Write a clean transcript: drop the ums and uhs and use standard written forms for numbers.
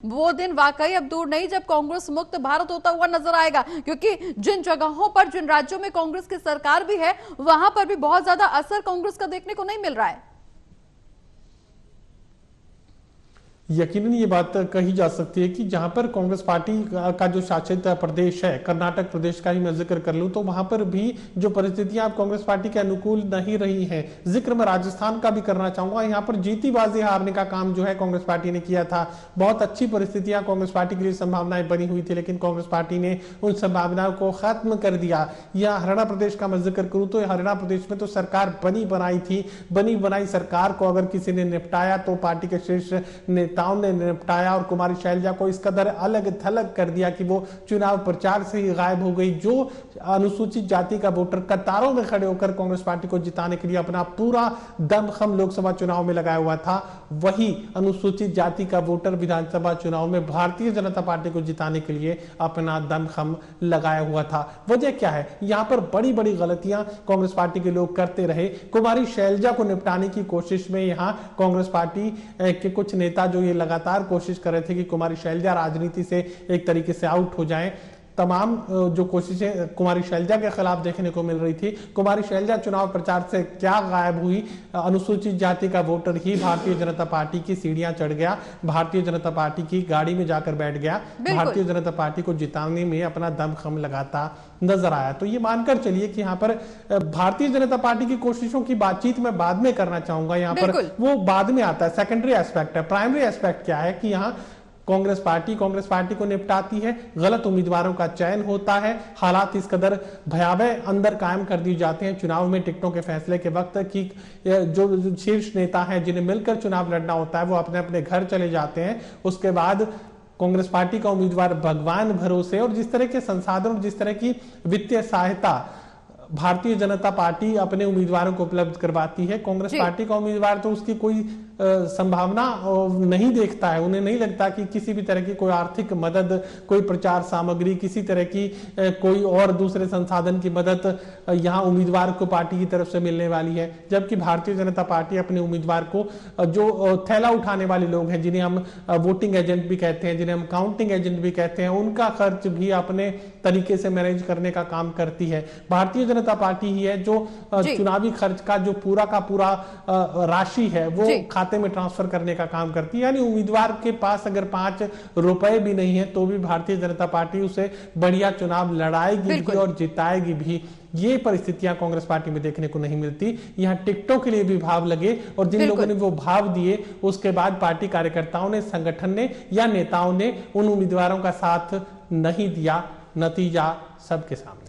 वो दिन वाकई अब दूर नहीं जब कांग्रेस मुक्त भारत होता हुआ नजर आएगा, क्योंकि जिन जगहों पर, जिन राज्यों में कांग्रेस की सरकार भी है, वहां पर भी बहुत ज्यादा असर कांग्रेस का देखने को नहीं मिल रहा है। यकीनन ये बात कही जा सकती है कि जहां पर कांग्रेस पार्टी का जो शासित प्रदेश है, कर्नाटक प्रदेश का ही मैं जिक्र कर लूं, तो वहां पर भी जो परिस्थितियां कांग्रेस पार्टी के अनुकूल नहीं रही हैं। जिक्र मैं राजस्थान का भी करना चाहूंगा। यहां पर जीती बाजी हारने का काम जो है कांग्रेस पार्टी ने किया था। बहुत अच्छी परिस्थितियां कांग्रेस पार्टी के लिए संभावनाएं बनी हुई थी, लेकिन कांग्रेस पार्टी ने उन संभावनाओं को खत्म कर दिया। या हरियाणा प्रदेश का मैं जिक्र करूं तो हरियाणा प्रदेश में तो सरकार बनी बनाई थी। बनी बनाई सरकार को अगर किसी ने निपटाया तो पार्टी के शीर्ष नेताओं ने निपटाया, और कुमारी शैलजा को इस कदर अलग थलग कर दिया कि वो चुनाव प्रचार से ही गायब हो गई। जो अनुसूचित जाति का वोटर कतारों में खड़े होकर कांग्रेस पार्टी को जिताने के लिए अपना पूरा दमखम लोकसभा चुनाव में लगाया हुआ था, वही अनुसूचित जाति का वोटर विधानसभा चुनाव में भारतीय जनता पार्टी को जिताने के लिए अपना दमखम लगाया हुआ था। वजह क्या है? यहां पर बड़ी बड़ी गलतियां कांग्रेस पार्टी के लोग करते रहे। कुमारी शैलजा को निपटाने की कोशिश में यहां कांग्रेस पार्टी के कुछ नेता जो ये लगातार कोशिश कर रहे थे कि कुमारी शैलजा राजनीति से एक तरीके से आउट हो जाएं। तमाम जो कोशिशें कुमारी शैलजा के खिलाफ देखने को मिल रही थी। कुमारी शैलजा चुनाव प्रचार से क्या गायब हुई? अनुसूचित जाति का वोटर ही भारतीय जनता पार्टी की सीढ़ियां चढ़ गया, भारतीय जनता पार्टी की गाड़ी में जाकर बैठ गया, भारतीय जनता पार्टी को जिताने में अपना दमखम लगाता नजर आया। तो ये मानकर चलिए कि यहाँ पर भारतीय जनता पार्टी की कोशिशों की बातचीत मैं बाद में करना चाहूंगा। यहाँ पर वो बाद में आता है, सेकेंडरी एस्पेक्ट है। प्राइमरी एस्पेक्ट क्या है कि यहाँ कांग्रेस पार्टी को निपटाती है, गलत उम्मीदवारों का चयन होता है, हालात इस कदर भयावह अंदर कायम कर दिए जाते हैं चुनाव में टिकटों के फैसले के वक्त कि जो शीर्ष नेता हैं जिन्हें मिलकर चुनाव लड़ना होता है वो अपने अपने घर चले जाते हैं। उसके बाद कांग्रेस पार्टी का उम्मीदवार भगवान भरोसे, और जिस तरह के संसाधन, जिस तरह की वित्तीय सहायता भारतीय जनता पार्टी अपने उम्मीदवारों को उपलब्ध करवाती है, कांग्रेस पार्टी का उम्मीदवार तो उसकी कोई संभावना नहीं देखता है। उन्हें नहीं लगता कि किसी भी तरह की कोई आर्थिक मदद, कोई प्रचार सामग्री, किसी तरह की कोई और दूसरे संसाधन की मदद यहाँ उम्मीदवार को पार्टी की तरफ से मिलने वाली है। जबकि भारतीय जनता पार्टी अपने उम्मीदवार को, जो थैला उठाने वाले लोग हैं, जिन्हें हम वोटिंग एजेंट भी कहते हैं, जिन्हें हम काउंटिंग एजेंट भी कहते हैं, उनका खर्च भी अपने तरीके से मैनेज करने का काम करती है। भारतीय जनता पार्टी ही है जो चुनावी खर्च का जो पूरा का पूरा राशि है वो खाते में ट्रांसफर करने का काम करती है। यानी उम्मीदवार के पास अगर 5 रुपए भी नहीं है तो भी भारतीय जनता पार्टी उसे बढ़िया चुनाव लड़ाएगी भी और जिताएगी भी। ये परिस्थितियां कांग्रेस पार्टी में देखने को नहीं मिलती। यहाँ टिकटों के लिए भी भाव लगे, और जिन लोगों ने वो भाव दिए उसके बाद पार्टी कार्यकर्ताओं ने, संगठन ने या नेताओं ने उन उम्मीदवारों का साथ नहीं दिया। नतीजा सबके सामने।